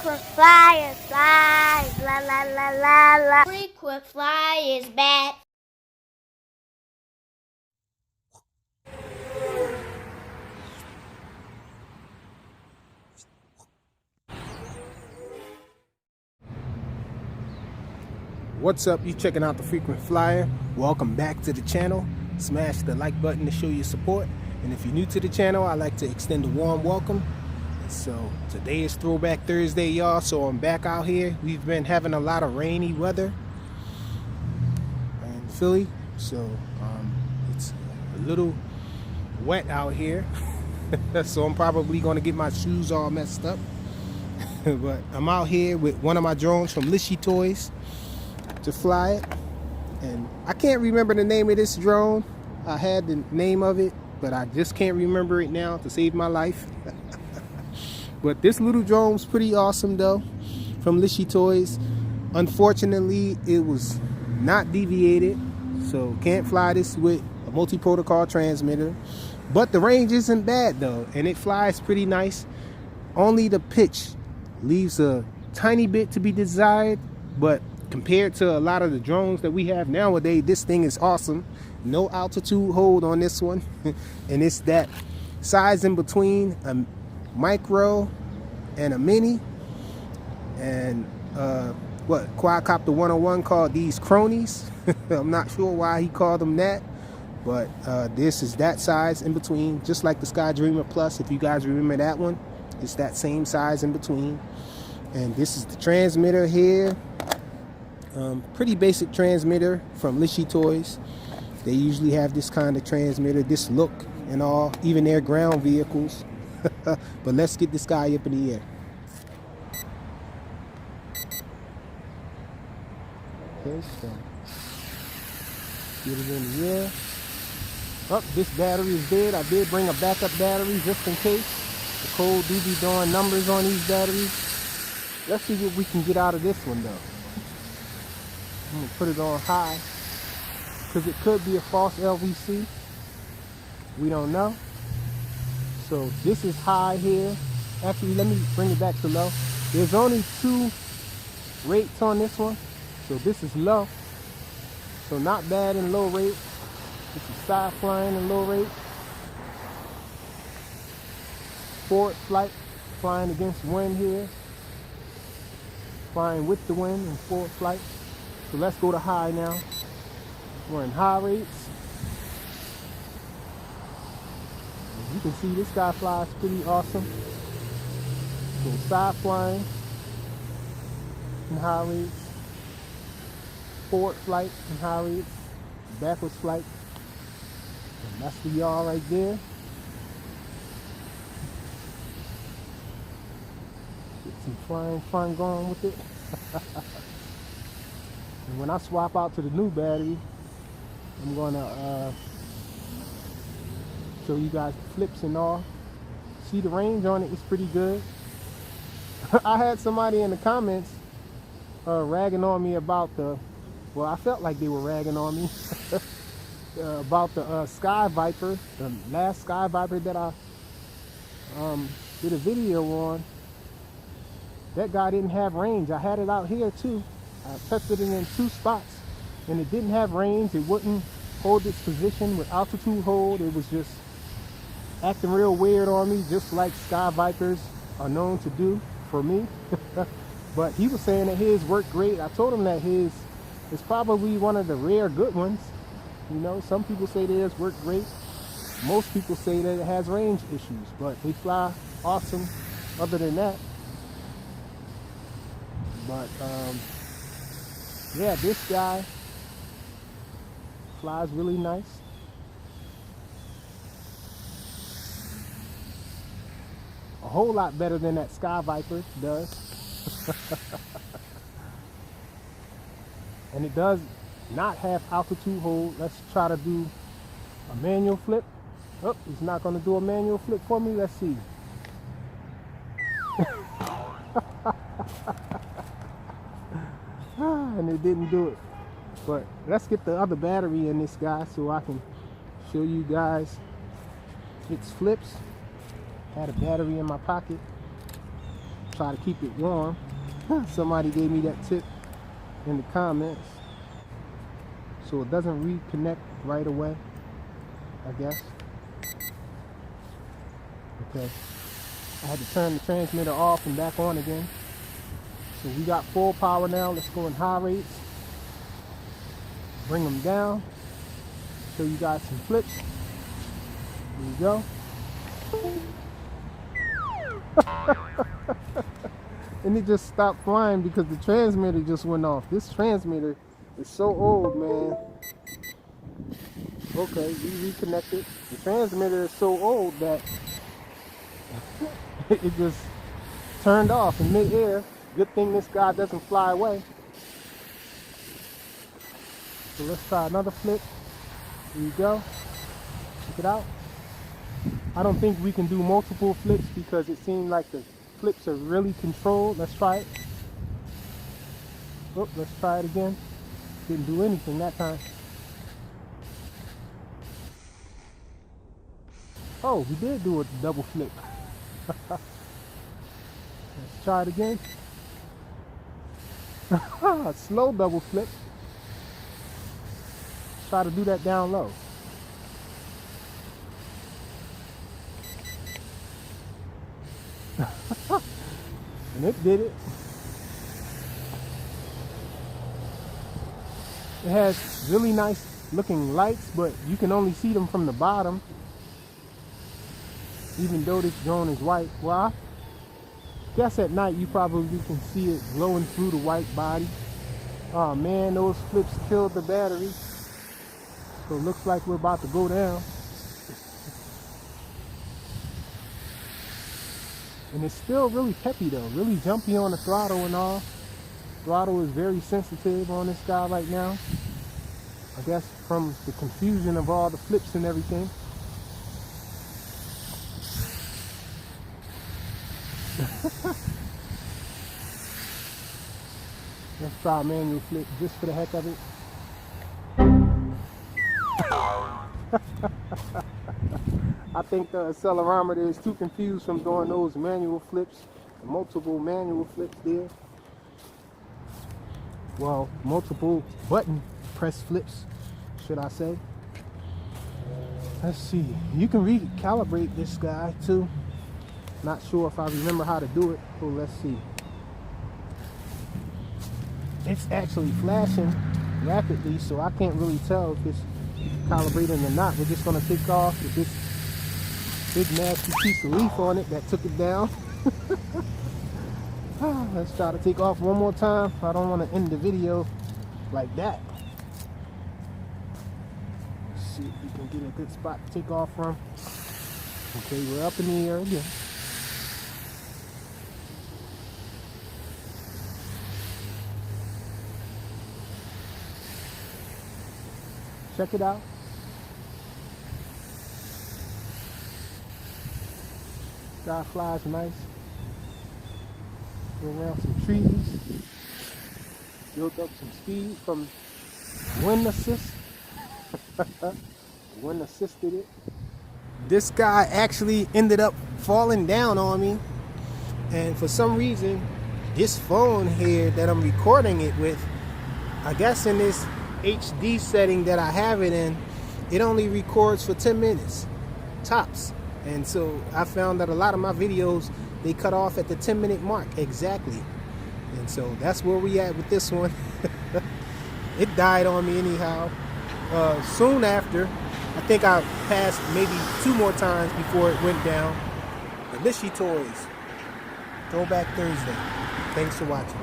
Frequent flyer flies, la la la la la. Frequent flyers back. What's up? You checking out the Frequent Flyer. Welcome back to the channel. Smash the like button to show your support. And if you're new to the channel, I'd like to extend a warm welcome. So today is Throwback Thursday, y'all. So I'm back out here. We've been having a lot of rainy weather in Philly. So it's a little wet out here. So I'm probably going to get my shoes all messed up. But I'm out here with one of my drones from LishiToys to fly it, and I can't remember the name of this drone. I had the name of it, but I just can't remember it now to save my life. But this little drone's pretty awesome though, from LishiToys. Unfortunately, it was not deviated, so can't fly this with a multi-protocol transmitter, but the range isn't bad though, and it flies pretty nice. Only the pitch leaves a tiny bit to be desired, but compared to a lot of the drones that we have nowadays, this thing is awesome. No altitude hold on this one. And it's that size in between a micro and a mini. And what Quadcopter 101 called these cronies. I'm not sure why he called them that, but this is that size in between, just like the Skydreamer Plus. If you guys remember that one, it's that same size in between. And this is the transmitter here. Pretty basic transmitter from LishiToys. They usually have this kind of transmitter, this look and all, even their ground vehicles. But let's get this guy up in the air. Okay, so get it in the air. Oh, this battery is dead. I did bring a backup battery just in case. The code do be doing numbers on these batteries. Let's see what we can get out of this one though. I'm gonna put it on high because it could be a false LVC. We don't know. So this is high here. Actually, let me bring it back to low. There's only 2 rates on this one. So this is low. So not bad in low rate. This is side flying in low rate. Forward flight, flying against wind here. Flying with the wind and forward flight. So let's go to high now. We're in high rates. As you can see, this guy flies pretty awesome. So side flying in high rates, forward flight in high rates, backwards flight. And that's for y'all right there. Get some flying fun going with it. And when I swap out to the new battery, I'm gonna show you guys the flips and all. See, the range on it is pretty good. I had somebody in the comments ragging on me about the, well, I felt like they were ragging on me about the Sky Viper, the last Sky Viper that I did a video on. That guy didn't have range. I had it out here too. I tested it in 2 spots and it didn't have range. It wouldn't hold its position with altitude hold. It was just acting real weird on me, just like Sky Vipers are known to do for me. But he was saying that his worked great. I told him that his is probably one of the rare good ones. You know, some people say theirs work great. Most people say that it has range issues, but they fly awesome other than that. But yeah, this guy flies really nice. A whole lot better than that Sky Viper does. And it does not have altitude hold. Let's try to do a manual flip. Oh, it's not going to do a manual flip for me. Let's see. And it didn't do it. But let's get the other battery in this guy so I can show you guys its flips. Had a battery in my pocket. Try to keep it warm. Somebody gave me that tip in the comments. So it doesn't reconnect right away, I guess. Okay. I had to turn the transmitter off and back on again. So we got full power now. Let's go in high rates. Bring them down. Show you guys some flips. There you go. And it just stopped flying because the transmitter just went off. This transmitter is so old, man. Okay, we reconnected. The transmitter is so old that it just turned off in mid-air. Good thing this guy doesn't fly away. So let's try another flip. Here you go. Check it out. I don't think we can do multiple flips because it seemed like the flips are really controlled. Let's try it. Oh, let's try it again. Didn't do anything that time. Oh, we did do a double flip. Let's try it again. Slow double flip. Try to do that down low. And it did it. It has really nice looking lights, but you can only see them from the bottom. Even though this drone is white. Well, I guess at night you probably can see it glowing through the white body. Oh man, those flips killed the battery. So it looks like we're about to go down. And it's still really peppy though, really jumpy on the throttle and all. Throttle is very sensitive on this guy right now. I guess from the confusion of all the flips and everything. Let's try a manual flip just for the heck of it. I think the accelerometer is too confused from doing those manual flips, multiple manual flips there. Well, multiple button press flips, should I say. Let's see, you can recalibrate this guy too. Not sure if I remember how to do it, so let's see. It's actually flashing rapidly, so I can't really tell if it's calibrating or not. We're just gonna take off with this big nasty piece of leaf on it that took it down. Let's try to take off one more time. I don't want to end the video like that. Let's see if we can get a good spot to take off from. Okay, we're up in the air again. Check it out. Sky flies nice. Go around some trees. Built up some speed from wind assist. Wind assisted it. This guy actually ended up falling down on me. And for some reason, this phone here that I'm recording it with, I guess in this HD setting that I have it in, it only records for 10 minutes tops. And so I found that a lot of my videos, they cut off at the 10-minute mark exactly. And so that's where we at with this one. It died on me anyhow. Soon after, I think I passed maybe 2 more times before it went down. The LishiToys Throwback Thursday. Thanks for watching.